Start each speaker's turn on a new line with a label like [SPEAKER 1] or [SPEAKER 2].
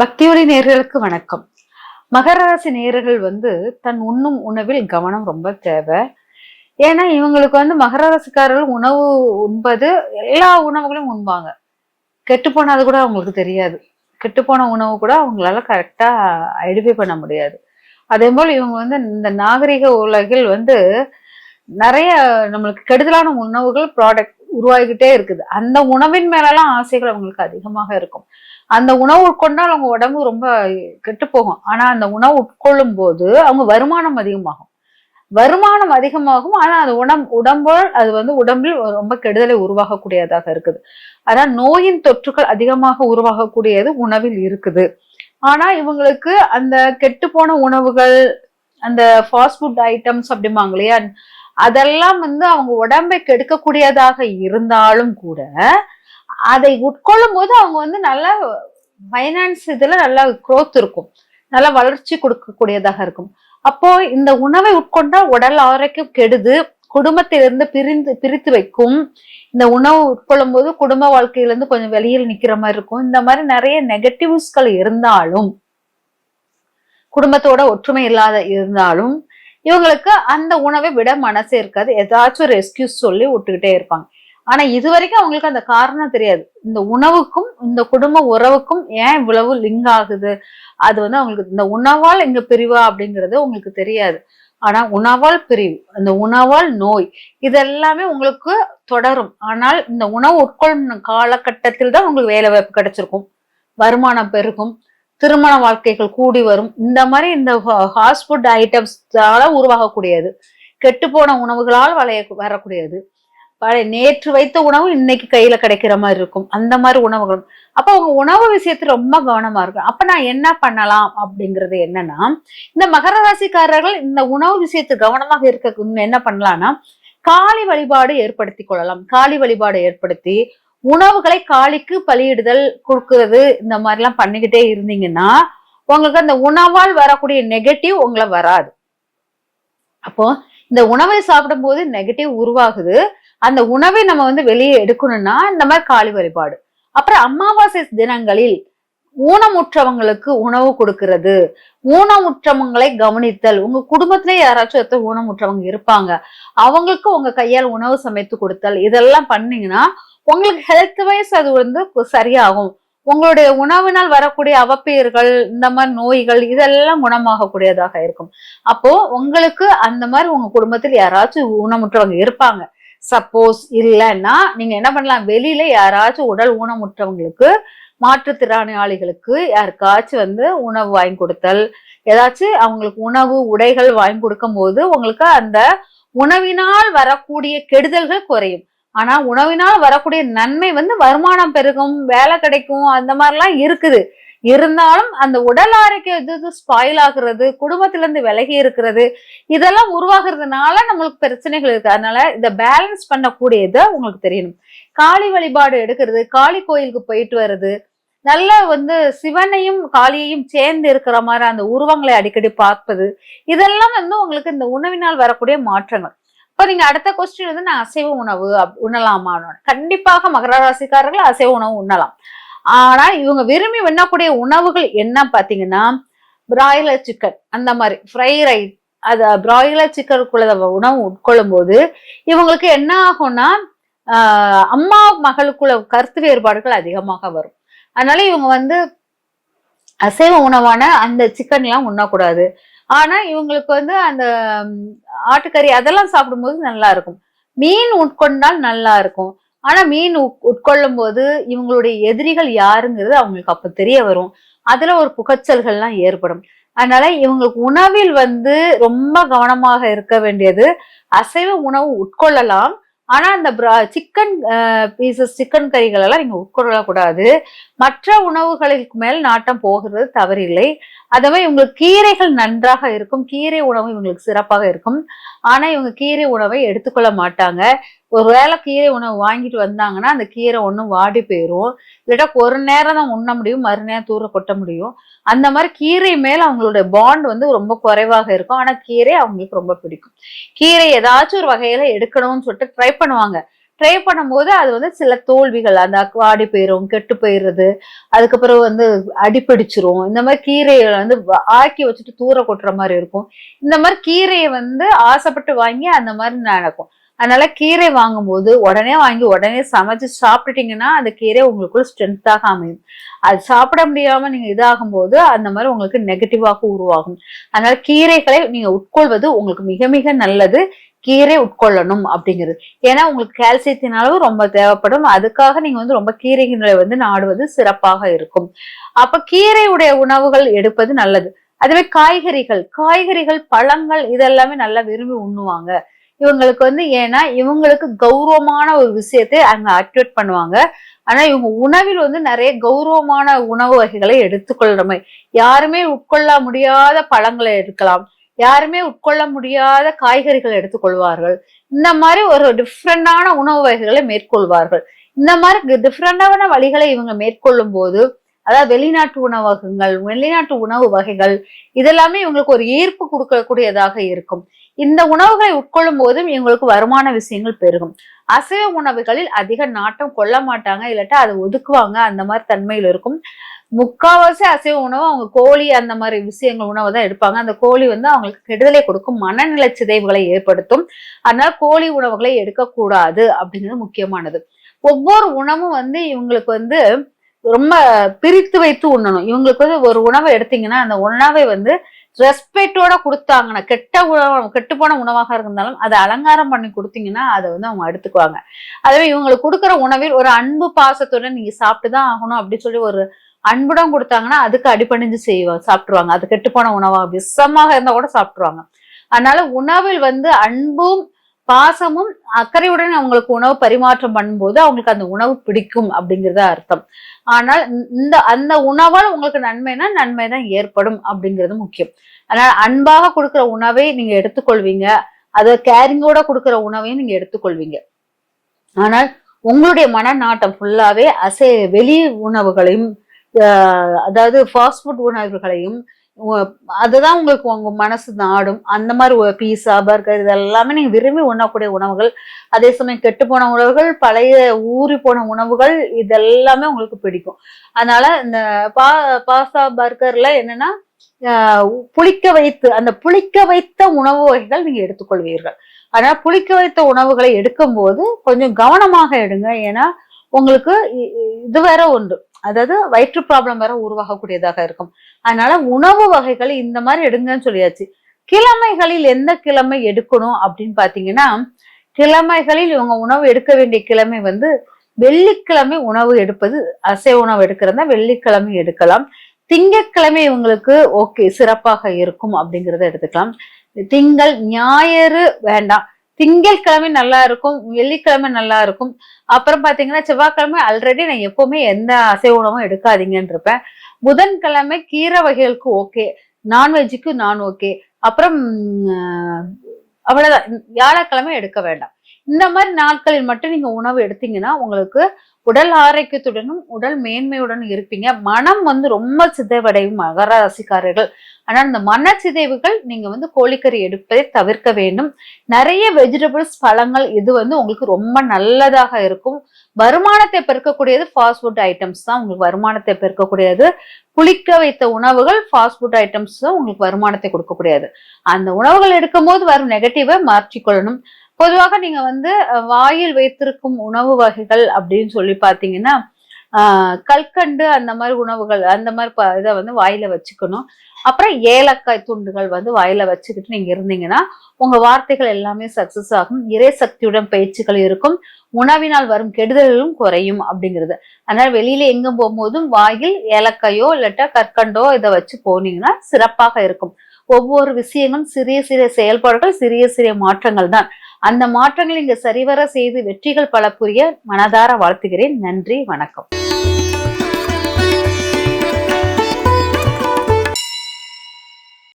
[SPEAKER 1] பக்தியொலி நேயர்களுக்கு வணக்கம். மகர ராசி நேயர்கள் தன் உண்ணும் உணவில் கவனம் ரொம்ப தேவை. ஏன்னா இவங்களுக்கு மகர ராசிக்காரர்கள் உணவு உண்பது எல்லா உணவுகளையும் உண்பாங்க. கெட்டு போனது கூட அவங்களுக்கு தெரியாது. கெட்டுப்போன உணவு கூட அவங்களால கரெக்டா ஐடென்டிஃபை பண்ண முடியாது. அதே போல் இவங்க இந்த நாகரிக உலகில் நிறைய நம்மளுக்கு கெடுதலான உணவுகள் ப்ராடக்ட் உருவாகிக்கிட்டே இருக்குது. அந்த உணவின் மேலெல்லாம் ஆசைகள் அவங்களுக்கு அதிகமாக இருக்கும். அந்த உணவு உட்கொண்டால் அவங்க உடம்பு ரொம்ப கெட்டு போகும். ஆனா அந்த உணவு உட்கொள்ளும் போது அவங்க வருமானம் அதிகமாகும். ஆனா அது உடம்போல் அது உடம்பில் ரொம்ப கெடுதலை உருவாகக்கூடியதாக இருக்குது. அதான் நோயின் தொற்றுகள் அதிகமாக உருவாகக்கூடியது உணவில் இருக்குது. ஆனா இவங்களுக்கு அந்த கெட்டு போன உணவுகள், அந்த ஃபாஸ்ட் ஃபுட் ஐட்டம்ஸ் அப்படிம்பாங்க இல்லையா, அதெல்லாம் அவங்க உடம்பை கெடுக்கக்கூடியதாக இருந்தாலும் கூட அதை உட்கொள்ளும் போது அவங்க நல்ல ஃபைனான்ஸ் இதுல நல்ல குரோத் இருக்கும், நல்ல வளர்ச்சி கொடுக்கக்கூடியதாக இருக்கும். அப்போ இந்த உணவை உட்கொண்டா உடல் ஆரோக்கியம் கெடுது, குடும்பத்திலிருந்து பிரித்து வைக்கும். இந்த உணவு உட்கொள்ளும் போது குடும்ப வாழ்க்கையிலிருந்து கொஞ்சம் வெளியில் நிக்கிற மாதிரி இருக்கும். இந்த மாதிரி நிறைய நெகட்டிவ்ஸ்கள் இருந்தாலும், குடும்பத்தோட ஒற்றுமை இல்லாத இருந்தாலும் இவங்களுக்கு அந்த உணவை விட மனசே இருக்காது. ஏதாச்சும் ஒரு எக்ஸ்கியூஸ் சொல்லி விட்டுக்கிட்டே இருப்பாங்க. ஆனா இது வரைக்கும் அவங்களுக்கு அந்த காரணம் தெரியாது. இந்த உணவுக்கும் இந்த குடும்ப உறவுக்கும் ஏன் இவ்வளவு லிங்க் ஆகுது, அது அவங்களுக்கு இந்த உணவால் இங்க பிரிவா அப்படிங்கிறது உங்களுக்கு தெரியாது. ஆனா உணவால் பிரிவு, அந்த உணவால் நோய், இதெல்லாமே உங்களுக்கு தொடரும். ஆனால் இந்த உணவு உட்கொள்ளும் காலகட்டத்தில் தான் உங்களுக்கு வேலை வாய்ப்பு கிடைச்சிருக்கும், வருமானம் பெருகும், திருமண வாழ்க்கைகள் கூடி வரும். இந்த மாதிரி இந்த ஃபாஸ்ட் ஃபுட் ஐட்டம்ஸால உருவாகக்கூடியது, கெட்டு போன உணவுகளால் வரக்கூடியது, நேற்று வைத்த உணவு இன்னைக்கு கையில கிடைக்கிற மாதிரி இருக்கும், அந்த மாதிரி உணவுகளும். அப்ப அவங்க உணவு விஷயத்துல ரொம்ப கவனமா இருக்கும். அப்ப நான் என்ன பண்ணலாம் அப்படிங்கிறது என்னன்னா, இந்த மகர ராசிக்காரர்கள் இந்த உணவு விஷயத்து கவனமாக இருக்க என்ன பண்ணலாம்னா, காளி வழிபாடு ஏற்படுத்தி கொள்ளலாம். காளி வழிபாடு ஏற்படுத்தி உணவுகளை காளிக்கு பலியிடுதல் கொடுக்கறது, இந்த மாதிரி எல்லாம் பண்ணிக்கிட்டே இருந்தீங்கன்னா உங்களுக்கு அந்த உணவால் வரக்கூடிய நெகட்டிவ் உங்களை வராது. அப்போ இந்த உணவை சாப்பிடும் போது நெகட்டிவ் உருவாகுது. அந்த உணவை நம்ம வெளியே எடுக்கணும்னா இந்த மாதிரி காளி வழிபாடு. அப்புறம் அமாவாசை தினங்களில் ஊனமுற்றவங்களுக்கு உணவு கொடுக்கிறது, ஊனமுற்றவங்களை கவனித்தல். உங்க குடும்பத்திலே யாராச்சும் ஊனமுற்றவங்க இருப்பாங்க, அவங்களுக்கு உங்க கையால் உணவு சமைத்து கொடுத்தல், இதெல்லாம் பண்ணீங்கன்னா உங்களுக்கு ஹெல்த் வைஸ் அது சரியாகும். உங்களுடைய உணவினால் வரக்கூடிய அவப்பெயர்கள், இந்த மாதிரி நோய்கள், இதெல்லாம் குணமாக கூடியதாக இருக்கும். அப்போ உங்களுக்கு அந்த மாதிரி உங்க குடும்பத்தில் யாராச்சும் ஊனமுற்றவங்க இருப்பாங்க. சப்போஸ் இல்லைன்னா நீங்க என்ன பண்ணலாம், வெளியில யாராச்சும் உடல் ஊனமுற்றவங்களுக்கு, மாற்றுத்திறனாளிகளுக்கு யாருக்காச்சும் உணவு வாங்கி கொடுத்தல், ஏதாச்சும் அவங்களுக்கு உணவு உடைகள் வாங்கி கொடுக்கும் போது உங்களுக்கு அந்த உணவினால் வரக்கூடிய கெடுதல்கள் குறையும். ஆனா உணவினால் வரக்கூடிய நன்மை வருமானம் பெருகும், வேலை கிடைக்கும், அந்த மாதிரிலாம் இருக்குது. இருந்தாலும் அந்த உடல் ஆரோக்கியம் ஸ்பாயில் ஆகுறது, குடும்பத்திலிருந்து விலகி இருக்கிறது, இதெல்லாம் உருவாகிறதுனால நம்மளுக்கு பிரச்சனைகள் இருக்கு. அதனால இதை பேலன்ஸ் பண்ணக்கூடியதை உங்களுக்கு தெரியணும். காளி வழிபாடு எடுக்கிறது, காளி கோயிலுக்கு போயிட்டு வர்றது, நல்ல சிவனையும் காளியையும் சேர்ந்து இருக்கிற மாதிரி அந்த உருவங்களை அடிக்கடி பார்ப்பது, இதெல்லாம் உங்களுக்கு இந்த உணவினால் வரக்கூடிய மாற்றங்கள். இப்ப நீங்க அடுத்த கொஸ்டின் நான் அசைவ உணவு உண்ணலாமா? கண்டிப்பாக மகர ராசிக்காரர்கள் அசைவ உணவு உண்ணலாம். ஆனா இவங்க விரும்பி உண்ணக்கூடிய உணவுகள் என்ன பாத்தீங்கன்னா, பிராய்லர் சிக்கன், அந்த மாதிரி ஃப்ரை ரைஸ், அத பிராய்லர் சிக்கனுக்குள்ள உணவு உட்கொள்ளும் போது இவங்களுக்கு என்ன ஆகும்னா, அம்மா மகளுக்குள்ள கருத்து வேறுபாடுகள் அதிகமாக வரும். அதனால இவங்க அசைவ உணவான அந்த சிக்கன் எல்லாம் உண்ணக்கூடாது. ஆனா இவங்களுக்கு அந்த ஆட்டுக்கறி அதெல்லாம் சாப்பிடும்போது நல்லா இருக்கும். மீன் உட்கொண்டால் நல்லா இருக்கும். ஆனா மீன் உட்கொள்ளும் போது இவங்களுடைய எதிரிகள் யாருங்கிறது அவங்களுக்கு அப்ப தெரிய வரும். அதுல ஒரு புகைச்சல்கள்லாம் ஏற்படும். அதனால இவங்களுக்கு உணவில் ரொம்ப கவனமாக இருக்க வேண்டியது, அசைவ உணவு உட்கொள்ளலாம். ஆனா அந்த சிக்கன் பீசஸ், சிக்கன் கறிகள் எல்லாம் நீங்க உட்கொள்ளக்கூடாது. மற்ற உணவுகளுக்கு மேல் நாட்டம் போகிறது தவறில்லை. அதுவே இவங்களுக்கு கீரைகள் நன்றாக இருக்கும், கீரை உணவு இவங்களுக்கு சிறப்பாக இருக்கும். ஆனா இவங்க கீரை உணவை எடுத்துக்கொள்ள மாட்டாங்க. ஒருவேளை கீரை உணவு வாங்கிட்டு வந்தாங்கன்னா அந்த கீரை ஒண்ணும் வாடி போயிரும், இல்லாட்டா ஒரு நேரம் தான் உண்ண முடியும், மறுநேரம் தூர கொட்ட முடியும். அந்த மாதிரி கீரை மேல அவங்களுடைய பாண்ட் ரொம்ப குறைவாக இருக்கும். ஆனா கீரை அவங்களுக்கு ரொம்ப பிடிக்கும். கீரை ஏதாச்சும் ஒரு வகையில எடுக்கணும்னு சொல்லிட்டு ட்ரை பண்ணுவாங்க. ட்ரை பண்ணும்போது அது வந்து சில தோல்விகள், அந்த வாடி போயிரும், கெட்டு போயிடுறது, அதுக்கப்புறம் வந்து அடிப்பிடிச்சிரும். இந்த மாதிரி கீரையை வந்து ஆக்கி வச்சுட்டு தூர கொட்டுற மாதிரி இருக்கும். இந்த மாதிரி கீரையை வந்து ஆசைப்பட்டு வாங்கி அந்த மாதிரி நடக்கும். அதனால கீரை வாங்கும்போது உடனே வாங்கி உடனே சமைச்சு சாப்பிட்டுட்டீங்கன்னா அந்த கீரை உங்களுக்குள்ள ஸ்ட்ரென்த்தாக அமையும். அது சாப்பிட முடியாம நீங்க இதாகும் போது அந்த மாதிரி உங்களுக்கு நெகட்டிவாக உருவாகும். அதனால கீரைகளை நீங்க உட்கொள்வது உங்களுக்கு மிக மிக நல்லது. கீரை உட்கொள்ளணும் அப்படிங்கிறது. ஏன்னா உங்களுக்கு கால்சியத்தின் அளவு ரொம்ப தேவைப்படும். அதுக்காக நீங்க வந்து ரொம்ப கீரைகளை வந்து நாடுவது சிறப்பாக இருக்கும். அப்ப கீரையுடைய உணவுகள் எடுப்பது நல்லது. அதுவே காய்கறிகள், பழங்கள் இதெல்லாமே நல்லா விரும்பி உண்ணுவாங்க. இவங்களுக்கு வந்து ஏன்னா இவங்களுக்கு கௌரவமான ஒரு விஷயத்தை அங்க ஆக்டிவேட் பண்ணுவாங்க. ஆனா இவங்க உணவில் வந்து நிறைய கௌரவமான உணவு வகைகளை எடுத்துக்கொள்ற மாதிரி, யாருமே உட்கொள்ள முடியாத பழங்களை எடுக்கலாம், யாருமே உட்கொள்ள முடியாத காய்கறிகளை எடுத்துக்கொள்வார்கள். இந்த மாதிரி ஒரு டிஃப்ரெண்டான உணவு வகைகளை மேற்கொள்வார்கள். இந்த மாதிரி டிஃப்ரெண்டான வழிகளை இவங்க மேற்கொள்ளும் போது, அதாவது வெளிநாட்டு உணவகங்கள், வெளிநாட்டு உணவு வகைகள் இதெல்லாமே இவங்களுக்கு ஒரு ஈர்ப்பு கொடுக்கக்கூடியதாக இருக்கும். இந்த உணவுகளை உட்கொள்ளும் போதும் இவங்களுக்கு வருமான விஷயங்கள் பெருகும். அசைவ உணவுகளில் அதிக நாட்டம் கொள்ள மாட்டாங்க, இல்லாட்டா அதை ஒதுக்குவாங்க. அந்த மாதிரி தன்மையில் இருக்கும். முக்காவாசி அசைவ உணவு அவங்க கோழி அந்த மாதிரி விஷயங்கள் உணவை தான் எடுப்பாங்க. அந்த கோழி வந்து அவங்களுக்கு கெடுதலை கொடுக்கும், மனநிலை சிதைவுகளை ஏற்படுத்தும். அதனால கோழி உணவுகளை எடுக்கக்கூடாது அப்படிங்கிறது முக்கியமானது. ஒவ்வொரு உணவும் வந்து இவங்களுக்கு வந்து ரொம்ப பிரித்து வைத்து உண்ணணும். இவங்களுக்கு வந்து ஒரு உணவை எடுத்தீங்கன்னா அந்த உணவை வந்து ரெஸ்பெக்டோட கொடுத்தாங்கன்னா, கெட்டு போன உணவாக இருந்தாலும் அதை அலங்காரம் பண்ணி கொடுத்தீங்கன்னா அதை வந்து அவங்க எடுத்துக்குவாங்க. அதுவே இவங்களுக்கு கொடுக்குற உணவில் ஒரு அன்பு பாசத்துடன் நீங்க சாப்பிட்டுதான் ஆகணும் அப்படின்னு சொல்லி ஒரு அன்புடன் கொடுத்தாங்கன்னா அதுக்கு அடிபணிஞ்சு சாப்பிட்டுருவாங்க. அது கெட்டு போன உணவா விஷமாக இருந்தா கூட சாப்பிட்டுருவாங்க. அதனால உணவில் வந்து அன்பும் பாசமும் அக்கறையுடன் அவங்களுக்கு உணவு பரிமாற்றம் பண்ணும்போது அவங்களுக்கு அந்த உணவு பிடிக்கும் அப்படிங்கிறத அர்த்தம். ஆனால் அந்த உணவால் உங்களுக்கு நன்மைனா நன்மைதான் ஏற்படும் அப்படிங்கிறது முக்கியம். அதனால அன்பாக கொடுக்கிற உணவை நீங்க எடுத்துக்கொள்வீங்க, அதை கேரிங்கோட கொடுக்கிற உணவையும் நீங்க எடுத்துக்கொள்வீங்க. ஆனால் உங்களுடைய மனநாட்டம் ஃபுல்லாவே வெளி உணவுகளையும், அதாவது ஃபாஸ்ட் ஃபுட் உணவுகளையும் அதுதான் உங்களுக்கு உங்க மனசு நாடும். அந்த மாதிரி பீஸா, பர்கர் இதெல்லாமே நீங்க விரும்பி உண்ணக்கூடிய உணவுகள். அதே சமயம் கெட்டு போன உணவுகள், பழைய ஊறி போன உணவுகள் இதெல்லாமே உங்களுக்கு பிடிக்கும். அதனால இந்த பாஸ்தா, பர்கர்ல என்னன்னா புளிக்க வைத்த உணவு வகைகள் நீங்க எடுத்துக்கொள்வீர்கள். அதனால புளிக்க வைத்த உணவுகளை எடுக்கும் போது கொஞ்சம் கவனமாக எடுங்க. ஏன்னா உங்களுக்கு இது வேற ஒன்று, அதாவது வயிற்று ப்ராப்ளம் வேற உருவாகக்கூடியதாக இருக்கும். அதனால உணவு வகைகள் இந்த மாதிரி எடுங்கன்னு சொல்லியாச்சு. கிழமைகளில் எந்த கிழமை எடுக்கணும் அப்படின்னு பாத்தீங்கன்னா, கிழமைகளில் இவங்க உணவு எடுக்க வேண்டிய கிழமை வந்து வெள்ளிக்கிழமை உணவு எடுப்பது. அசைவ உணவு எடுக்கிறதா வெள்ளிக்கிழமை எடுக்கலாம். திங்கட்கிழமை இவங்களுக்கு ஓகே சிறப்பாக இருக்கும் அப்படிங்கிறத எடுத்துக்கலாம். திங்கள் ஞாயிறு வேண்டாம், திங்கட்கிழமை நல்லா இருக்கும், வெள்ளிக்கிழமை நல்லா இருக்கும். அப்புறம் பாத்தீங்கன்னா செவ்வாய்க்கிழமை ஆல்ரெடி நான் எப்பவுமே எந்த அசைவ உணவும் எடுக்காதீங்கன்னு இருப்பேன். புதன்கிழமை கீரை வகைகளுக்கு ஓகே, நான்வெஜ்ஜுக்கு நான் ஓகே. அப்புறம் அவ்வளவுதான், வியாழக்கிழமை எடுக்க வேண்டாம். இந்த மாதிரி நாட்களில் மட்டும் நீங்க உணவு எடுத்தீங்கன்னா உங்களுக்கு உடல் ஆரோக்கியத்துடனும் உடல் மேன்மையுடனும் இருப்பீங்க. மனம் வந்து ரொம்ப சிதைவடையும் மகர ராசிக்காரர்கள். ஆனா இந்த மன சிதைவுகள் நீங்க வந்து கோழிக்கறி எடுப்பதை தவிர்க்க வேண்டும். நிறைய வெஜிடபிள்ஸ், பழங்கள் இது வந்து உங்களுக்கு ரொம்ப நல்லதாக இருக்கும். வருமானத்தை பெருக்கக்கூடியது ஃபாஸ்ட் ஃபுட் ஐட்டம்ஸ் தான் உங்களுக்கு வருமானத்தை பெருக்கக்கூடியது. புளிக்க வைத்த உணவுகள், ஃபாஸ்ட் ஃபுட் ஐட்டம்ஸ் தான் உங்களுக்கு வருமானத்தை கொடுக்கக்கூடியது. அந்த உணவுகள் எடுக்கும் போது வரும் நெகட்டிவை மாற்றிக்கொள்ளணும். பொதுவாக நீங்க வந்து வாயில் வைத்திருக்கும் உணவு வகைகள் அப்படின்னு சொல்லி பாத்தீங்கன்னா கல்கண்டு அந்த மாதிரி உணவுகள், அந்த மாதிரி இதை வந்து வாயில வச்சுக்கணும். அப்புறம் ஏலக்காய் துண்டுகள் வந்து வாயில வச்சுக்கிட்டு நீங்க இருந்தீங்கன்னா உங்க வார்த்தைகள் எல்லாமே சக்சஸ் ஆகும். இறை சக்தியுடன் பயிற்சிகள் இருக்கும். உணவினால் வரும் கெடுதல்களும் குறையும் அப்படிங்கிறது. அதனால வெளியில எங்க போகும்போதும் வாயில் ஏலக்காயோ இல்லாட்டா கற்கண்டோ இதை வச்சு போனீங்கன்னா சிறப்பாக இருக்கும். ஒவ்வொரு விஷயங்களும் சிறிய சிறிய செயல்பாடுகள், சிறிய சிறிய மாற்றங்கள் தான். அந்த மாற்றங்களை இங்க சரிவர செய்து வெற்றிகள் பல புரிய மனதார வாழ்த்துகிறேன். நன்றி, வணக்கம்.